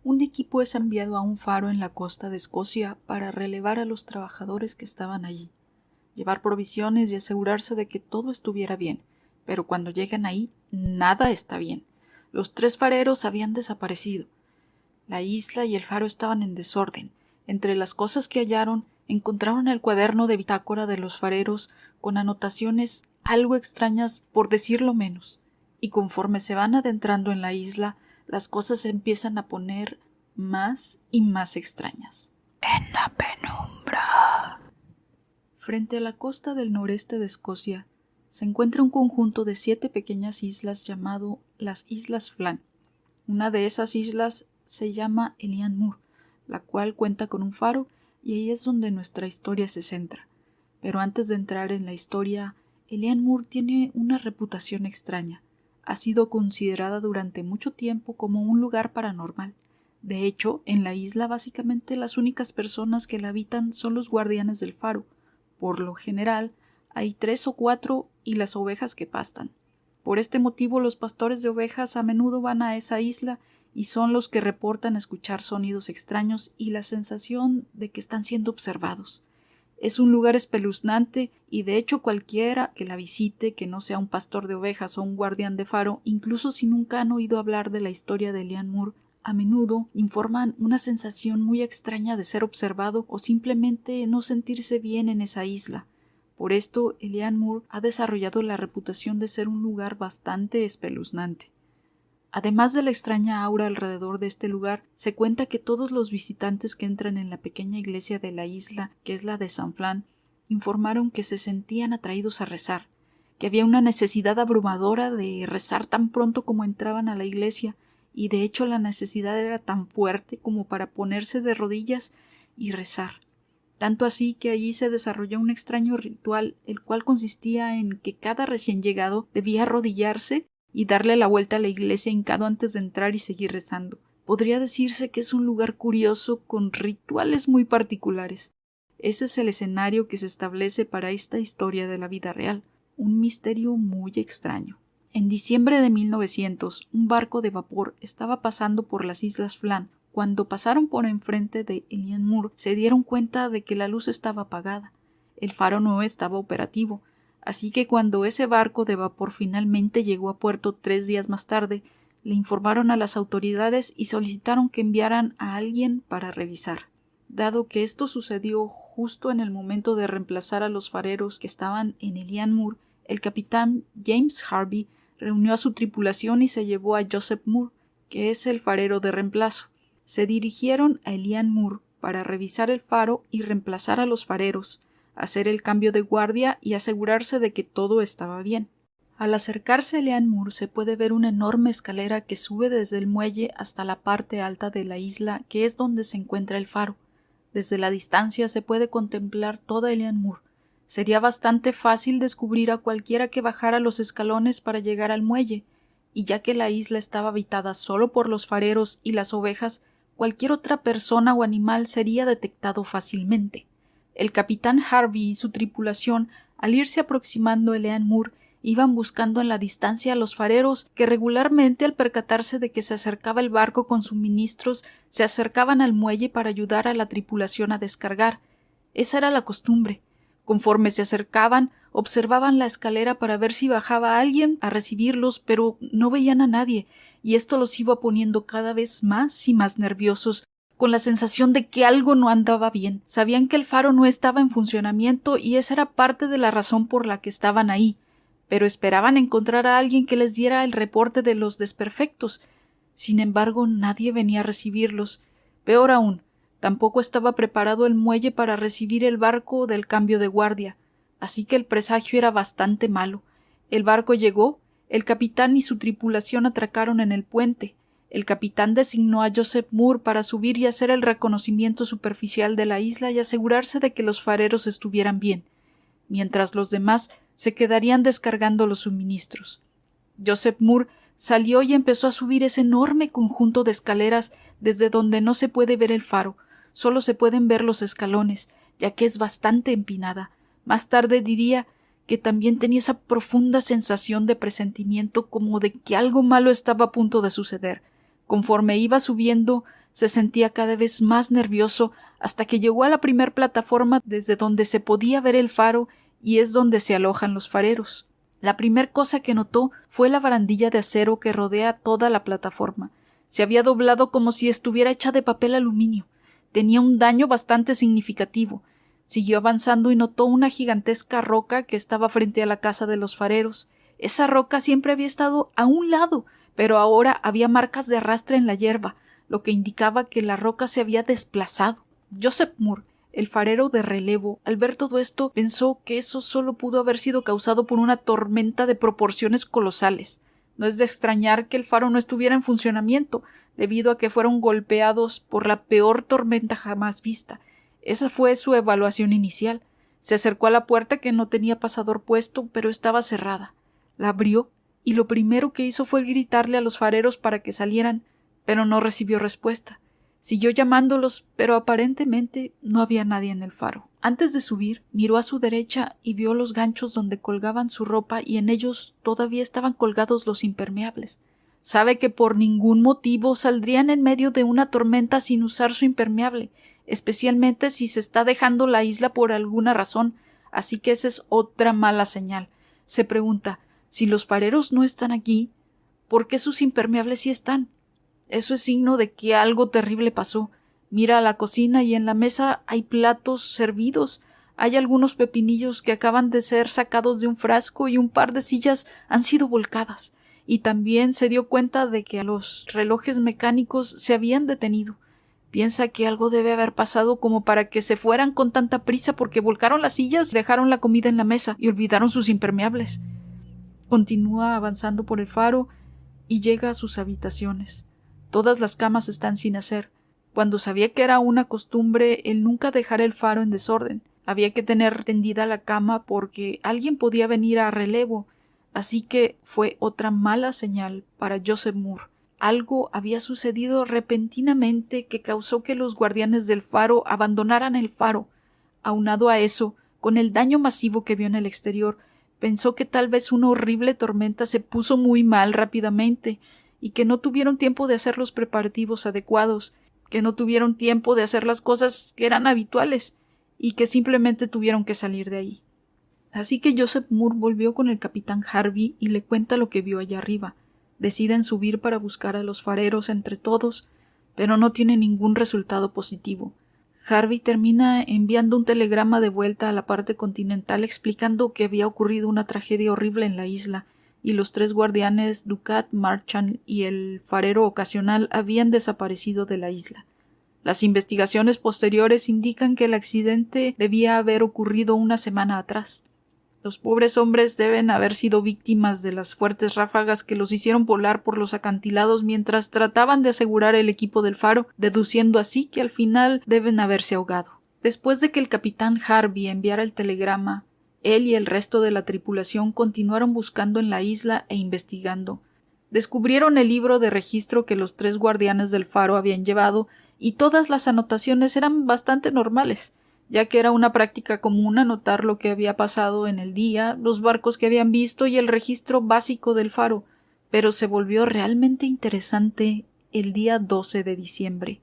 un equipo es enviado a un faro en la costa de Escocia para relevar a los trabajadores que estaban allí, llevar provisiones y asegurarse de que todo estuviera bien, pero cuando llegan ahí, nada está bien. Los 3 fareros habían desaparecido. La isla y el faro estaban en desorden. Entre las cosas que hallaron, encontraron el cuaderno de bitácora de los fareros con anotaciones algo extrañas, por decirlo menos. Y conforme se van adentrando en la isla, las cosas se empiezan a poner más y más extrañas. En la penumbra. Frente a la costa del noreste de Escocia se encuentra un conjunto de 7 pequeñas islas llamado las Islas Flan. Una de esas islas se llama Elian Moor, la cual cuenta con un faro, y ahí es donde nuestra historia se centra. Pero antes de entrar en la historia, Elian Moor tiene una reputación extraña. Ha sido considerada durante mucho tiempo como un lugar paranormal. De hecho, en la isla básicamente las únicas personas que la habitan son los guardianes del faro. Por lo general, hay 3 o 4 y las ovejas que pastan. Por este motivo, los pastores de ovejas a menudo van a esa isla y son los que reportan escuchar sonidos extraños y la sensación de que están siendo observados. Es un lugar espeluznante y de hecho cualquiera que la visite, que no sea un pastor de ovejas o un guardián de faro, incluso si nunca han oído hablar de la historia de Elian Moor, a menudo informan una sensación muy extraña de ser observado o simplemente no sentirse bien en esa isla. Por esto, Elian Moor ha desarrollado la reputación de ser un lugar bastante espeluznante. Además de la extraña aura alrededor de este lugar, se cuenta que todos los visitantes que entran en la pequeña iglesia de la isla, que es la de San Flan, informaron que se sentían atraídos a rezar, que había una necesidad abrumadora de rezar tan pronto como entraban a la iglesia, y de hecho la necesidad era tan fuerte como para ponerse de rodillas y rezar. Tanto así que allí se desarrolló un extraño ritual, el cual consistía en que cada recién llegado debía arrodillarse y darle la vuelta a la iglesia hincado antes de entrar y seguir rezando. Podría decirse que es un lugar curioso con rituales muy particulares. Ese es el escenario que se establece para esta historia de la vida real, un misterio muy extraño. En diciembre de 1900, un barco de vapor estaba pasando por las Islas Flan. Cuando pasaron por enfrente de Elian Moor, se dieron cuenta de que la luz estaba apagada. El faro no estaba operativo, así que cuando ese barco de vapor finalmente llegó a puerto 3 días más tarde, le informaron a las autoridades y solicitaron que enviaran a alguien para revisar. Dado que esto sucedió justo en el momento de reemplazar a los fareros que estaban en Elian Moor, el capitán James Harvey reunió a su tripulación y se llevó a Joseph Moore, que es el farero de reemplazo. Se dirigieron a Elian Moor para revisar el faro y reemplazar a los fareros, hacer el cambio de guardia y asegurarse de que todo estaba bien. Al acercarse a Elian Moor se puede ver una enorme escalera que sube desde el muelle hasta la parte alta de la isla, que es donde se encuentra el faro. Desde la distancia se puede contemplar toda Elian Moor. Sería bastante fácil descubrir a cualquiera que bajara los escalones para llegar al muelle, y ya que la isla estaba habitada solo por los fareros y las ovejas, cualquier otra persona o animal sería detectado fácilmente. El capitán Harvey y su tripulación, al irse aproximando a Elian Moor, iban buscando en la distancia a los fareros, que regularmente, al percatarse de que se acercaba el barco con suministros, se acercaban al muelle para ayudar a la tripulación a descargar. Esa era la costumbre. Conforme se acercaban, observaban la escalera para ver si bajaba alguien a recibirlos, pero no veían a nadie, y esto los iba poniendo cada vez más y más nerviosos, con la sensación de que algo no andaba bien. Sabían que el faro no estaba en funcionamiento y esa era parte de la razón por la que estaban ahí, pero esperaban encontrar a alguien que les diera el reporte de los desperfectos. Sin embargo, nadie venía a recibirlos. Peor aún, tampoco estaba preparado el muelle para recibir el barco del cambio de guardia, así que el presagio era bastante malo. El barco llegó, el capitán y su tripulación atracaron en el puente. El capitán designó a Joseph Moore para subir y hacer el reconocimiento superficial de la isla y asegurarse de que los fareros estuvieran bien, mientras los demás se quedarían descargando los suministros. Joseph Moore salió y empezó a subir ese enorme conjunto de escaleras desde donde no se puede ver el faro, solo se pueden ver los escalones, ya que es bastante empinada. Más tarde diría que también tenía esa profunda sensación de presentimiento como de que algo malo estaba a punto de suceder. Conforme iba subiendo, se sentía cada vez más nervioso hasta que llegó a la primer plataforma desde donde se podía ver el faro y es donde se alojan los fareros. La primer cosa que notó fue la barandilla de acero que rodea toda la plataforma. Se había doblado como si estuviera hecha de papel aluminio. Tenía un daño bastante significativo. Siguió avanzando y notó una gigantesca roca que estaba frente a la casa de los fareros. Esa roca siempre había estado a un lado, pero ahora había marcas de arrastre en la hierba, lo que indicaba que la roca se había desplazado. Joseph Moore, el farero de relevo, al ver todo esto, pensó que eso solo pudo haber sido causado por una tormenta de proporciones colosales. No es de extrañar que el faro no estuviera en funcionamiento, debido a que fueron golpeados por la peor tormenta jamás vista. Esa fue su evaluación inicial. Se acercó a la puerta que no tenía pasador puesto, pero estaba cerrada. La abrió y lo primero que hizo fue gritarle a los fareros para que salieran, pero no recibió respuesta. Siguió llamándolos, pero aparentemente no había nadie en el faro. Antes de subir, miró a su derecha y vio los ganchos donde colgaban su ropa y en ellos todavía estaban colgados los impermeables. Sabe que por ningún motivo saldrían en medio de una tormenta sin usar su impermeable, especialmente si se está dejando la isla por alguna razón, así que esa es otra mala señal. Se pregunta, si los fareros no están aquí, ¿por qué sus impermeables sí están? Eso es signo de que algo terrible pasó. Mira a la cocina y en la mesa hay platos servidos. Hay algunos pepinillos que acaban de ser sacados de un frasco y un par de sillas han sido volcadas. Y también se dio cuenta de que los relojes mecánicos se habían detenido. Piensa que algo debe haber pasado como para que se fueran con tanta prisa porque volcaron las sillas, dejaron la comida en la mesa y olvidaron sus impermeables. Continúa avanzando por el faro y llega a sus habitaciones. Todas las camas están sin hacer. Cuando sabía que era una costumbre el nunca dejar el faro en desorden, había que tener tendida la cama porque alguien podía venir a relevo, así que fue otra mala señal para Joseph Moore. Algo había sucedido repentinamente que causó que los guardianes del faro abandonaran el faro. Aunado a eso, con el daño masivo que vio en el exterior, pensó que tal vez una horrible tormenta se puso muy mal rápidamente y que no tuvieron tiempo de hacer los preparativos adecuados, que no tuvieron tiempo de hacer las cosas que eran habituales y que simplemente tuvieron que salir de ahí. Así que Joseph Moore volvió con el capitán Harvey y le cuenta lo que vio allá arriba. Deciden subir para buscar a los fareros entre todos, pero no tiene ningún resultado positivo. Harvey termina enviando un telegrama de vuelta a la parte continental explicando que había ocurrido una tragedia horrible en la isla y los 3 guardianes Ducat, Marchand y el farero ocasional habían desaparecido de la isla. Las investigaciones posteriores indican que el accidente debía haber ocurrido una semana atrás. Los pobres hombres deben haber sido víctimas de las fuertes ráfagas que los hicieron volar por los acantilados mientras trataban de asegurar el equipo del faro, deduciendo así que al final deben haberse ahogado. Después de que el capitán Harvey enviara el telegrama, él y el resto de la tripulación continuaron buscando en la isla e investigando. Descubrieron el libro de registro que los 3 guardianes del faro habían llevado y todas las anotaciones eran bastante normales, ya que era una práctica común anotar lo que había pasado en el día, los barcos que habían visto y el registro básico del faro, pero se volvió realmente interesante el día 12 de diciembre.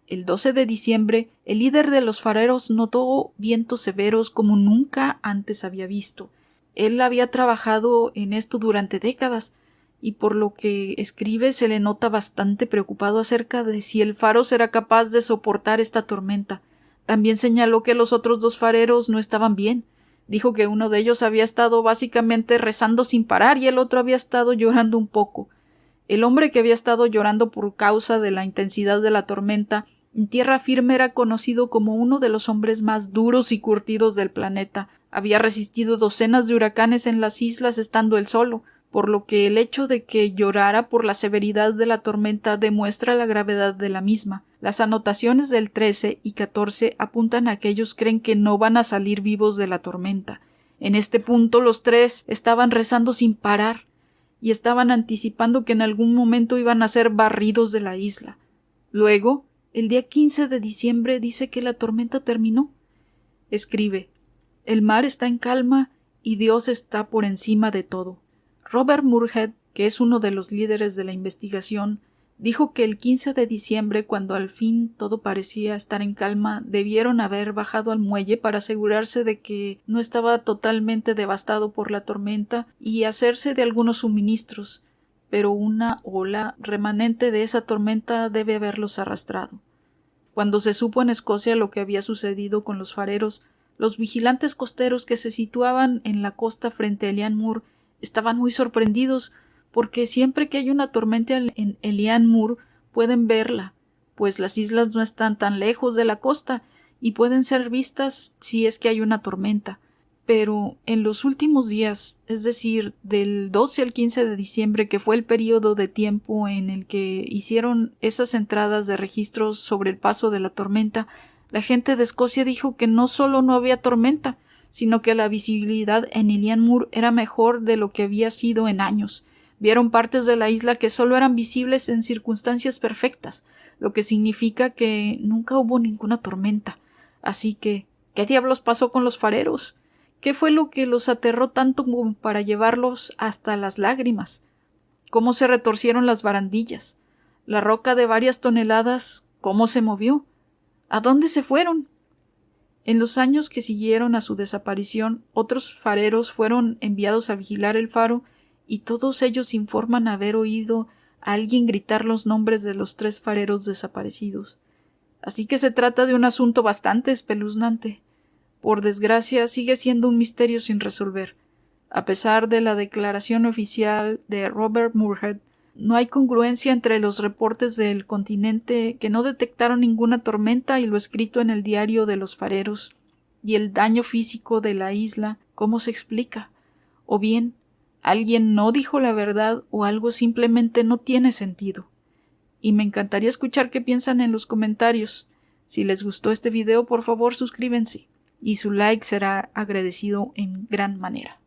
El 12 de diciembre, el líder de los fareros notó vientos severos como nunca antes había visto. Él había trabajado en esto durante décadas, y por lo que escribe se le nota bastante preocupado acerca de si el faro será capaz de soportar esta tormenta. También señaló que los otros 2 fareros no estaban bien. Dijo que uno de ellos había estado básicamente rezando sin parar y el otro había estado llorando un poco. El hombre que había estado llorando por causa de la intensidad de la tormenta en tierra firme era conocido como uno de los hombres más duros y curtidos del planeta. Había resistido docenas de huracanes en las islas estando él solo, por lo que el hecho de que llorara por la severidad de la tormenta demuestra la gravedad de la misma. Las anotaciones del 13 y 14 apuntan a que ellos creen que no van a salir vivos de la tormenta. En este punto los 3 estaban rezando sin parar y estaban anticipando que en algún momento iban a ser barridos de la isla. Luego, el día 15 de diciembre dice que la tormenta terminó. Escribe: «El mar está en calma y Dios está por encima de todo». Robert Moorhead, que es uno de los líderes de la investigación, Dijo que el 15 de diciembre, cuando al fin todo parecía estar en calma, debieron haber bajado al muelle para asegurarse de que no estaba totalmente devastado por la tormenta y hacerse de algunos suministros, pero una ola remanente de esa tormenta debe haberlos arrastrado. Cuando se supo en Escocia lo que había sucedido con los fareros, los vigilantes costeros que se situaban en la costa frente a Elian Moor estaban muy sorprendidos, porque siempre que hay una tormenta en Elian Moor pueden verla, pues las islas no están tan lejos de la costa y pueden ser vistas si es que hay una tormenta. Pero en los últimos días, es decir, del 12 al 15 de diciembre, que fue el periodo de tiempo en el que hicieron esas entradas de registros sobre el paso de la tormenta, la gente de Escocia dijo que no solo no había tormenta, sino que la visibilidad en Elian Moor era mejor de lo que había sido en años. Vieron partes de la isla que solo eran visibles en circunstancias perfectas, lo que significa que nunca hubo ninguna tormenta. Así que, ¿qué diablos pasó con los fareros? ¿Qué fue lo que los aterró tanto como para llevarlos hasta las lágrimas? ¿Cómo se retorcieron las barandillas? La roca de varias toneladas, ¿cómo se movió? ¿A dónde se fueron? En los años que siguieron a su desaparición, otros fareros fueron enviados a vigilar el faro y todos ellos informan haber oído a alguien gritar los nombres de los 3 fareros desaparecidos. Así que se trata de un asunto bastante espeluznante. Por desgracia, sigue siendo un misterio sin resolver. A pesar de la declaración oficial de Robert Moorhead, no hay congruencia entre los reportes del continente que no detectaron ninguna tormenta y lo escrito en el diario de los fareros, y el daño físico de la isla, ¿cómo se explica? O bien, alguien no dijo la verdad o algo simplemente no tiene sentido. Y me encantaría escuchar qué piensan en los comentarios. Si les gustó este video, por favor suscríbanse, y su like será agradecido en gran manera.